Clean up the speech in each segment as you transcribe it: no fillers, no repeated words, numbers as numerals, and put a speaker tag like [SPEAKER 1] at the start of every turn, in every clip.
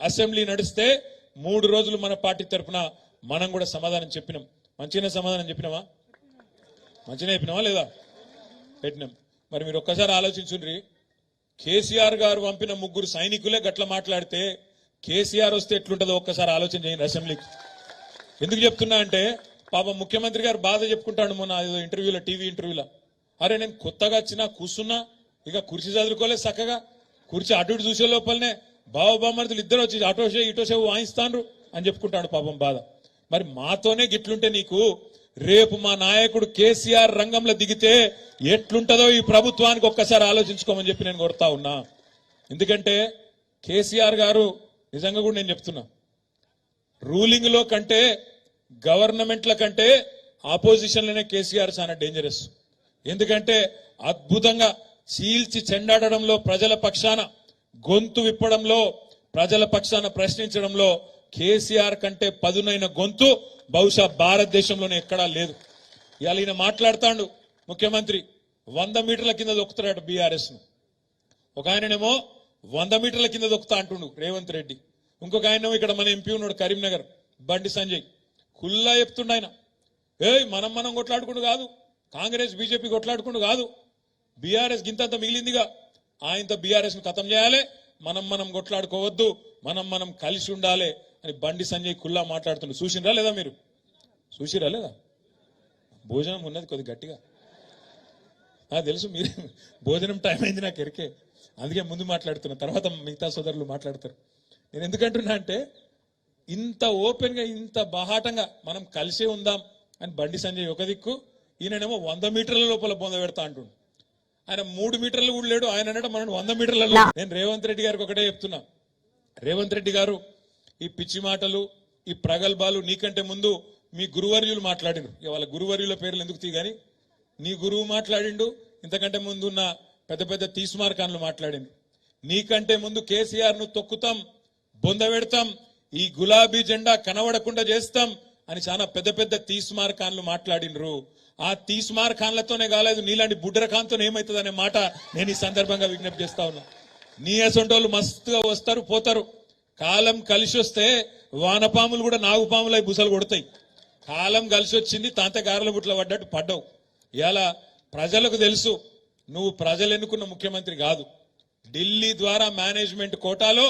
[SPEAKER 1] Assembly నడిస్తే 3 రోజులు మన పార్టీ తరఫున మనం కూడా సమాధానం చెప్పినాం. మంచిగానే సమాధానం చెప్పినామా? మంచిగానే చెప్పినామా లేదా? పెట్టినాం. మరి మీరు ఒక్కసారి ఆలోచించుండ్రి, కేసీఆర్ గారు పంపిన 3 సైనికులే గట్ల మాట్లాడితే కేసీఆర్ వస్తే ఎట్లుంటుందో ఒక్కసారి ఆలోచన చేయండి అసెంబ్లీకి. ఎందుకు చెప్తున్నా అంటే పాపం ముఖ్యమంత్రి గారు బాధ చెప్పుకుంటాడు మొన్న ఇంటర్వ్యూలో, టీవీ ఇంటర్వ్యూలో. అరే నేను కొత్తగా వచ్చినా కూర్చున్నా, ఇక కుర్చీ చదువుకోలేదు చక్కగా, కుర్చీ అటు ఇటు చూసే లోపలనే బావబామర్దులు ఇద్దరు వచ్చి అటోషే ఇటోషే వాయిస్తాండ్రు అని చెప్పుకుంటాడు పాపం బాధ. మరి మాతోనే గిట్లుంటే నీకు రేపు మా నాయకుడు కేసీఆర్ రంగంలో దిగితే ఎట్లుంటదో ఈ ప్రభుత్వానికి ఒక్కసారి ఆలోచించుకోమని చెప్పి నేను కోరుతా ఉన్నా. ఎందుకంటే కేసీఆర్ గారు నిజంగా కూడా నేను చెప్తున్నా, రూలింగ్ లో కంటే గవర్నమెంట్ల కంటే ఆపోజిషన్లోనే కేసీఆర్ చాలా డేంజరస్. ఎందుకంటే అద్భుతంగా చీల్చి చెండాడడంలో, ప్రజల పక్షాన గొంతు విప్పడంలో, ప్రజల పక్షాన ప్రశ్నించడంలో కేసీఆర్ కంటే పదునైన గొంతు బహుశా భారతదేశంలోనే ఎక్కడా లేదు. ఇవాళ ఈయన మాట్లాడుతాడు ముఖ్యమంత్రి 100 మీటర్ల కింద దొక్కుతాడు బీఆర్ఎస్ ను. ఒక ఆయననేమో 100 మీటర్ల కింద దొక్కుతా అంటుండు రేవంత్ రెడ్డి. ఇంకొక ఆయనేమో ఇక్కడ మన ఎంపీ ఉన్నాడు కరీంనగర్ బండి సంజయ్, కుల్లా చెప్తుండ ఆయన, మనం కొట్లాడుకుంటూ కాదు, కాంగ్రెస్ బీజేపీ కొట్లాడుకుంటూ కాదు, బీఆర్ఎస్ గింతంత మిగిలిందిగా, ఆయనతో బీఆర్ఎస్ ను ఖతం చేయాలి, మనం కొట్లాడుకోవద్దు, మనం కలిసి ఉండాలి అని బండి సంజయ్ కుల్లా మాట్లాడుతుండ్రు. చూసిరా లేదా? మీరు చూసిరా లేదా? భోజనం ఉన్నది కొద్ది గట్టిగా తెలుసు, మీరు భోజనం టైం అయింది నాకు ఎరికే, అందుకే ముందు మాట్లాడుతున్నా, తర్వాత మిగతా సోదరులు మాట్లాడతారు. నేను ఎందుకంటున్నా అంటే ఇంత ఓపెన్ గా ఇంత బాహాటంగా మనం కలిసే ఉందాం అని బండి సంజయ్ ఒక దిక్కు, ఈయననేమో 100 మీటర్ల లోపల బొంద పెడతా అంటుండు. ఆయన 3 మీటర్లు కూడా లేడు, ఆయన అంటే మనం 100 మీటర్లలో. నేను రేవంత్ రెడ్డి గారికి ఒకటే చెప్తున్నా, రేవంత్ రెడ్డి గారు ఈ పిచ్చి మాటలు, ఈ ప్రగల్భాలు నీకంటే ముందు మీ గురువర్యులు మాట్లాడిండు. వాళ్ళ గురువర్యుల పేర్లు ఎందుకు తీగాని, నీ గురువు మాట్లాడిండు, ఇంతకంటే ముందు ఉన్న పెద్ద పెద్ద తీస్మార్కాన్లు మాట్లాడిండు. నీకంటే ముందు కేసీఆర్ ను తొక్కుతాం, బొంద పెడతాం, ఈ గులాబీ జెండా కనబడకుండా చేస్తాం అని చాలా పెద్ద పెద్ద తీస్మార్కాన్లు మాట్లాడిండ్రు. ఆ తీస్మార్కాన్లతోనే కాలేదు, నీలాంటి బుడ్డరకాంతో ఏమవుతుంది అనే మాట నేను ఈ సందర్భంగా విజ్ఞప్తి చేస్తా ఉన్నా. నీ అసొంటోళ్ళు మస్తుగా వస్తారు పోతారు, కాలం కలిసి వస్తే వానపాములు కూడా నాగుపాములై బుసలు కొడతాయి. కాలం కలిసి వచ్చింది, తాంత గారెల బుట్ల పడ్డట్టు పడ్డావు. ఇలా ప్రజలకు తెలుసు నువ్వు ప్రజలు ఎన్నుకున్న ముఖ్యమంత్రి కాదు. ఢిల్లీ ద్వారా మేనేజ్మెంట్ కోటాలో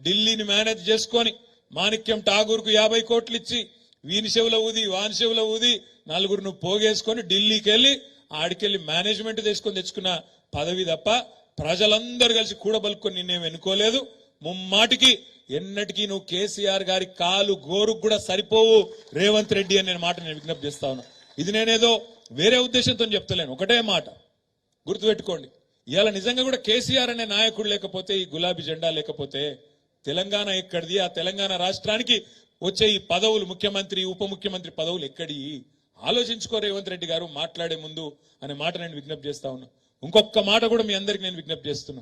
[SPEAKER 1] ఢిల్లీని మేనేజ్ చేసుకొని మాణిక్యం ఠాగూర్ కు 50 కోట్లు ఇచ్చి వీని చెవుల ఊది వాని చెవుల ఊది నలుగురు నువ్వు పోగేసుకొని ఢిల్లీకి వెళ్ళి ఆడికెళ్ళి మేనేజ్మెంట్ తీసుకొని తెచ్చుకున్న పదవి తప్ప ప్రజలందరూ కలిసి కూడబలుకొని నిన్నేం ఎన్నుకోలేదు. ముమ్మాటికి ఎన్నటికీ నువ్వు కేసీఆర్ గారి కాలు గోరుకు కూడా సరిపోవు రేవంత్ రెడ్డి అని మాట నేను విజ్ఞప్తి చేస్తా ఉన్నా. ఇది నేనేదో వేరే ఉద్దేశంతో చెప్తలేను, ఒకటే మాట గుర్తుపెట్టుకోండి. ఇవాళ నిజంగా కూడా కేసీఆర్ అనే నాయకుడు లేకపోతే, ఈ గులాబీ జెండా లేకపోతే తెలంగాణ ఎక్కడిది? ఆ తెలంగాణ రాష్ట్రానికి వచ్చే ఈ పదవులు, ముఖ్యమంత్రి ఉప ముఖ్యమంత్రి పదవులు ఎక్కడి? ఆలోచించుకో రేవంత్ రెడ్డి గారు మాట్లాడే ముందు అనే మాట నేను విజ్ఞప్తి చేస్తా ఉన్నా. ఇంకొక మాట కూడా మీ అందరికి నేను విజ్ఞప్తి చేస్తున్నా.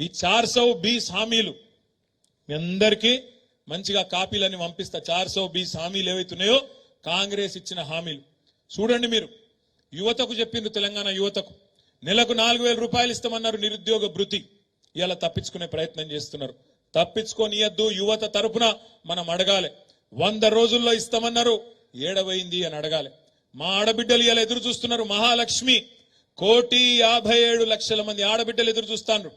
[SPEAKER 1] ఈ 420 హామీలు మీ అందరికీ మంచిగా కాపీలన్నీ పంపిస్తా. 420 హామీలు ఏవైతున్నాయో కాంగ్రెస్ ఇచ్చిన హామీలు చూడండి. మీరు యువతకు చెప్పిండ్రు, తెలంగాణ యువతకు నెలకు 4000 రూపాయలు ఇస్తామన్నారు నిరుద్యోగ భృతి. ఇలా తప్పించుకునే ప్రయత్నం చేస్తున్నారు. తప్పించుకోనియద్దు, యువత తరపున మనం అడగాలి. 100 రోజుల్లో ఇస్తామన్నారు, ఏడవైంది అని అడగాలి. మా ఆడబిడ్డలు ఇలా ఎదురు చూస్తున్నారు. మహాలక్ష్మి 1,57,00,000 మంది ఆడబిడ్డలు ఎదురు చూస్తాండ్రు.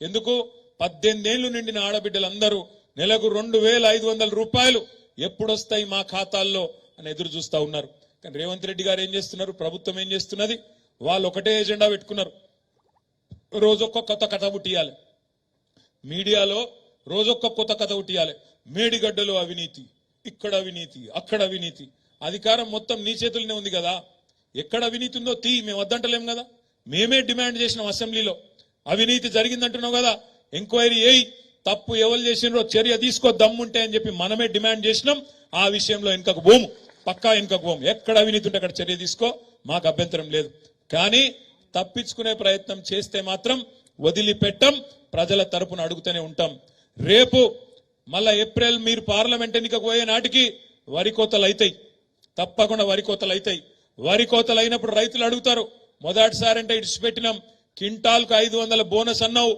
[SPEAKER 1] ఎందుకు? 18 ఏళ్లు నిండిన ఆడబిడ్డలందరూ నెలకు 2,500 రూపాయలు ఎప్పుడొస్తాయి మా ఖాతాల్లో అని ఎదురు చూస్తా ఉన్నారు. కానీ రేవంత్ రెడ్డి గారు ఏం చేస్తున్నారు, ప్రభుత్వం ఏం చేస్తున్నది, వాళ్ళు ఒకటే ఎజెండా పెట్టుకున్నారు. రోజొక్క కొత్త కథ పుట్టియాలి, మీడియాలో రోజొక్క కొత్త కథ పుట్టియాలి. మేడిగడ్డలో అవినీతి, ఇక్కడ అవినీతి, అక్కడ అవినీతి. అధికారం మొత్తం నీ చేతుల్లోనే ఉంది కదా, ఎక్కడ అవినీతి ఉందో తీ, మేము వద్దంటలేం కదా. మేమే డిమాండ్ చేసినాం అసెంబ్లీలో, అవినీతి జరిగిందంటున్నావు కదా, ఎంక్వైరీ అయ్యి తప్పు ఎవరు చేసినారో చర్య తీసుకో దమ్ముంటే అని చెప్పి మనమే డిమాండ్ చేసినాం. ఆ విషయంలో వెనుకకు పోము, పక్కా వెనుకకు పోము. ఎక్కడ అవినీతి ఉంటే అక్కడ చర్య తీసుకో, మాకు అభ్యంతరం లేదు. కానీ తప్పించుకునే ప్రయత్నం చేస్తే మాత్రం వదిలిపెట్టం, ప్రజల తరపున అడుగుతూనే ఉంటాం. రేపు మళ్ళా ఏప్రిల్ మీరు పార్లమెంట్ ఎన్నికకు పోయే నాటికి వరి కోతలు అవుతాయి, తప్పకుండా వరి కోతలు అవుతాయి. వరి కోతలు అయినప్పుడు రైతులు అడుగుతారు, మొదటిసారి అంటే ఇడిచిపెట్టినాం, క్వింటాల్కు 500 బోనస్ అన్నావు,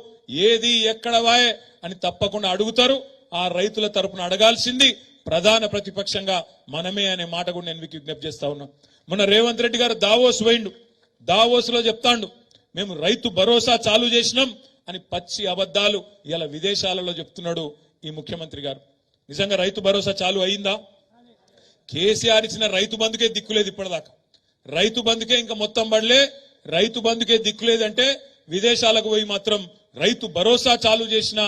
[SPEAKER 1] ఏది ఎక్కడ వాయే అని తప్పకుండా అడుగుతారు. ఆ రైతుల తరపున అడగాల్సింది ప్రధాన ప్రతిపక్షంగా మనమే అనే మాట కూడా నేను మీకు విజ్ఞప్తి చేస్తా ఉన్నా. మొన్న రేవంత్ రెడ్డి గారు దావోస్ పోయిండు. దావోస్ లో చెప్తాండు మేము రైతు భరోసా చాలు చేసినాం అని పచ్చి అబద్ధాలు ఇలా విదేశాలలో చెప్తున్నాడు ఈ ముఖ్యమంత్రి గారు. నిజంగా రైతు భరోసా చాలు అయిందా? కేసీఆర్ ఇచ్చిన రైతు బంధుకే దిక్కులేదు ఇప్పటిదాకా. రైతు బంధుకే ఇంకా మొత్తం పడలే. రైతు బంధుకే దిక్కులేదంటే విదేశాలకు పోయి మాత్రం రైతు భరోసా చాలు చేసిన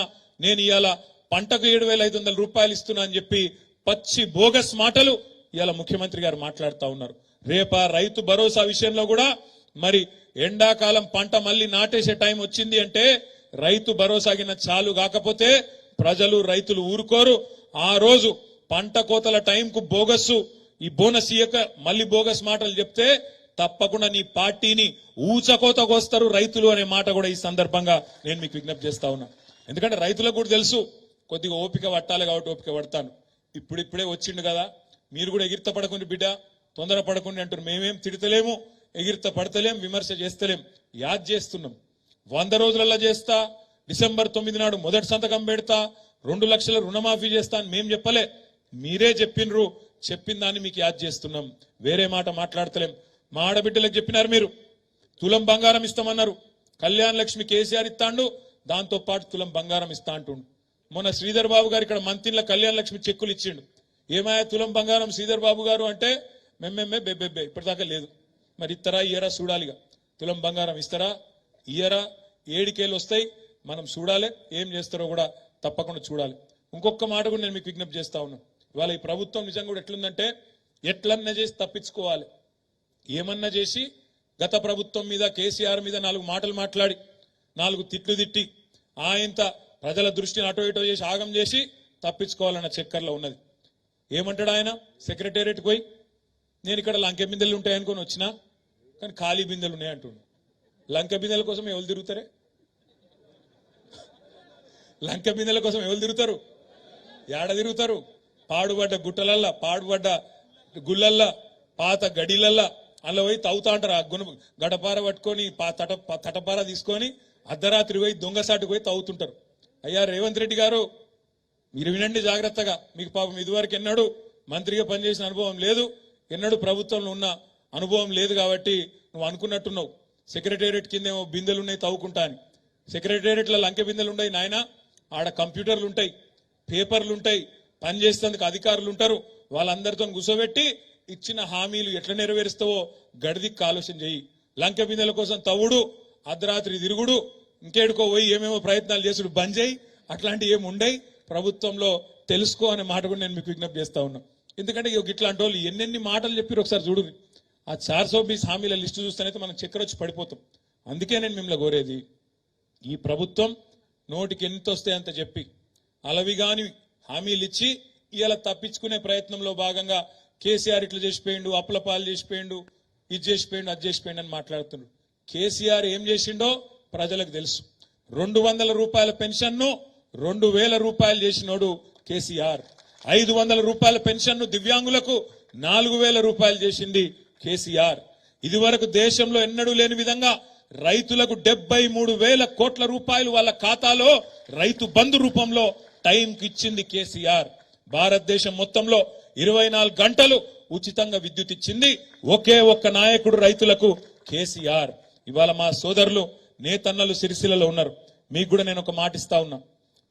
[SPEAKER 1] నేను ఇవాళ పంటకు 7,500 రూపాయలు ఇస్తున్నా అని చెప్పి పచ్చి బోగస్ మాటలు ఇవాళ ముఖ్యమంత్రి గారు మాట్లాడుతూ ఉన్నారు. రేపా రైతు భరోసా విషయంలో కూడా మరి ఎండాకాలం పంట మళ్ళీ నాటేసే టైం వచ్చింది అంటే రైతు భరోసా కింద చాలు కాకపోతే ప్రజలు రైతులు ఊరుకోరు. ఆ రోజు పంట కోతల టైంకు బోగస్సు ఈ బోనస్ ఇయ్యక మళ్ళీ బోగస్ మాటలు చెప్తే తప్పకుండా నీ పార్టీని ఊచకోతకు వస్తారు రైతులు అనే మాట కూడా ఈ సందర్భంగా నేను మీకు విజ్ఞప్తి చేస్తా ఉన్నా. ఎందుకంటే రైతులకు కూడా తెలుసు కొద్దిగా ఓపిక పట్టాలి కాబట్టి ఓపిక పడతాను. ఇప్పుడిప్పుడే వచ్చిండు కదా, మీరు కూడా ఎగిరిత పడకుండా బిడ్డ, తొందర పడకుండా అంటారు. మేమేం తిడతలేము, ఎగిరిత పడతలేం, విమర్శ చేస్తలేం, యాద్ చేస్తున్నాం. 100 రోజులలో చేస్తా, డిసెంబర్ 9 నాడు మొదటి సంతకం పెడతా, 2 లక్షల రుణమాఫీ చేస్తా అని మేం చెప్పలే, మీరే చెప్పినరు. చెప్పిన దాన్ని మీకు యాద్ చేస్తున్నాం, వేరే మాట మాట్లాడతలేం. మా ఆడబిడ్డలకు చెప్పినారు మీరు, తులం బంగారం ఇస్తామన్నారు. కళ్యాణ లక్ష్మి కేసీఆర్ ఇస్తాండు, దాంతో పాటు తులం బంగారం ఇస్తా అంటుండు. మొన్న శ్రీధర్ బాబు గారు ఇక్కడ మంత్రిలో కళ్యాణ లక్ష్మి చెక్కులు ఇచ్చిండు. ఏమాయా తులం బంగారం శ్రీధర్ బాబు గారు అంటే మెమ్మెమ్మే బెబ్బెబ్బే ఇప్పటిదాకా లేదు. మరి ఇస్తారా ఇయ్యరా చూడాలిగా. తులం బంగారం ఇస్తారా ఇయ్యరా, ఏడికేళ్ళు వస్తాయి, మనం చూడాలి. ఏం చేస్తారో కూడా తప్పకుండా చూడాలి. ఇంకొక మాట కూడా నేను మీకు విజ్ఞప్తి చేస్తా ఉన్నాను. ఇవాళ ఈ ప్రభుత్వం నిజంగా కూడా ఎట్లుందంటే ఎట్లన్నా చేసి తప్పించుకోవాలి. ఏమన్నా చేసి గత ప్రభుత్వం మీద కేసీఆర్ మీద 4 మాటలు మాట్లాడి 4 తిట్లు తిట్టి ఆయంత ప్రజల దృష్టిని అటో ఇటో చేసి ఆగం చేసి తప్పించుకోవాలన్న చక్కర్లో ఉన్నది. ఏమంటాడు ఆయన సెక్రటేరియట్కి పోయి, నేను ఇక్కడ లంకె బిందెలు ఉంటాయనుకొని వచ్చినా కానీ ఖాళీ బిందెలు ఉన్నాయంటుండు. లంకె బిందెల కోసం ఎవరు తిరుగుతారే? లంకె బిందెల కోసం ఎవరు తిరుగుతారు? ఏడ తిరుగుతారు? పాడుబడ్డ గుట్టలల్లా, పాడుబడ్డ గుళ్ళల్లా, పాత గడిలల్లా అందులో పోయి తవ్వుతా అంటారు. ఆ గడపార పట్టుకొని తటపార తీసుకొని అర్ధరాత్రి పోయి దొంగసాటుకు పోయి తవ్వుతుంటారు. అయ్యా రేవంత్ రెడ్డి గారు, మీరు వినండి జాగ్రత్తగా. మీకు పాపం ఇదివరకు ఎన్నడూ మంత్రిగా పనిచేసిన అనుభవం లేదు, ఎన్నడూ ప్రభుత్వంలో ఉన్న అనుభవం లేదు కాబట్టి నువ్వు అనుకున్నట్టున్నావు సెక్రటేరియట్ కిందేమో బిందెలున్నాయి తవ్వుకుంటా అని. సెక్రటేరియట్లో లంకె బిందెలు ఉన్నాయి నాయన, ఆడ కంప్యూటర్లు ఉంటాయి, పేపర్లు ఉంటాయి, పనిచేసేందుకు అధికారులు ఉంటారు. వాళ్ళందరితో కూర్చోబెట్టి ఇచ్చిన హామీలు ఎట్లా నెరవేరుస్తావో గడిదిక్కు ఆలోచన చెయ్యి. లంకె బిందెల కోసం తవ్వుడు, అర్ధరాత్రి తిరుగుడు, ఇంకేడుకో పోయి ఏమేమో ప్రయత్నాలు చేసుడు బంద్ చేయి. అట్లాంటివి ఏమి ఉండయి ప్రభుత్వంలో, తెలుసుకో అనే మాట కూడా నేను మీకు విజ్ఞప్తి చేస్తా ఉన్నా. ఎందుకంటే ఇట్లాంటి వాళ్ళు ఎన్నెన్ని మాటలు చెప్పారు ఒకసారి చూడు. ఆ 420 హామీల లిస్టు చూస్తేనైతే మనం చక్కెర వచ్చి పడిపోతాం. అందుకే నేను మిమ్మల్ని కోరేది, ఈ ప్రభుత్వం నోటికి ఎంత వస్తే అంత చెప్పి అలవిగాని హామీలు ఇచ్చి ఇలా తప్పించుకునే ప్రయత్నంలో భాగంగా కేసీఆర్ ఇట్లా చేసిపోయిండు, అప్పుల పాలు చేసిపోయిండు, ఇది చేసిపోయిండు, అది చేసిపోయిండు అని మాట్లాడుతున్నాడు. కేసీఆర్ ఏం చేసిండో ప్రజలకు తెలుసు. 200 రూపాయల పెన్షన్ను 2,000 రూపాయలు చేసినోడు కేసీఆర్. 500 రూపాయల పెన్షన్ను దివ్యాంగులకు 4,000 రూపాయలు చేసింది కేసీఆర్. ఇది వరకు దేశంలో ఎన్నడూ లేని విధంగా రైతులకు 73,000 కోట్ల రూపాయలు వాళ్ళ ఖాతాలో రైతు బంధు రూపంలో టైంకి ఇచ్చింది కేసీఆర్. భారతదేశం మొత్తంలో 24 గంటలు ఉచితంగా విద్యుత్ ఇచ్చింది ఒకే ఒక్క నాయకుడు రైతులకు, కేసీఆర్. ఇవాళ మా సోదరులు నేతన్నలు సిరిసిల్లలో ఉన్నారు. మీకు కూడా నేను ఒక మాట ఇస్తా ఉన్నా,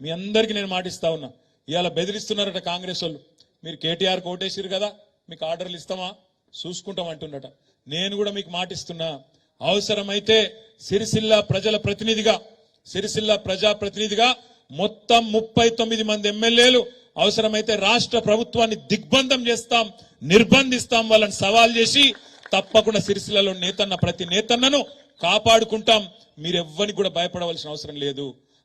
[SPEAKER 1] మీ అందరికీ నేను మాట ఇస్తా ఉన్నా. ఇవాళ బెదిరిస్తున్నారట కాంగ్రెస్ వాళ్ళు, మీరు కేటీఆర్ కోటేసిరు కదా మీకు ఆర్డర్లు ఇస్తామా చూసుకుంటాం అంటున్నట. నేను కూడా మీకు మాట ఇస్తున్నా, అవసరమైతే సిరిసిల్ల ప్రజల ప్రతినిధిగా, సిరిసిల్ల ప్రజాప్రతినిధిగా మొత్తం 39 మంది ఎమ్మెల్యేలు అవసరమైతే రాష్ట్ర ప్రభుత్వాన్ని దిగ్బంధం చేస్తాం, నిర్బంధిస్తాం, వాళ్ళని సవాల్ చేసి తప్పకుండా సిరిసిల్లలో నేతన్న ప్రతి నేతన్నను కాపాడుకుంటాం. మీరెవ్వరికి కూడా భయపడవలసిన అవసరం లేదు.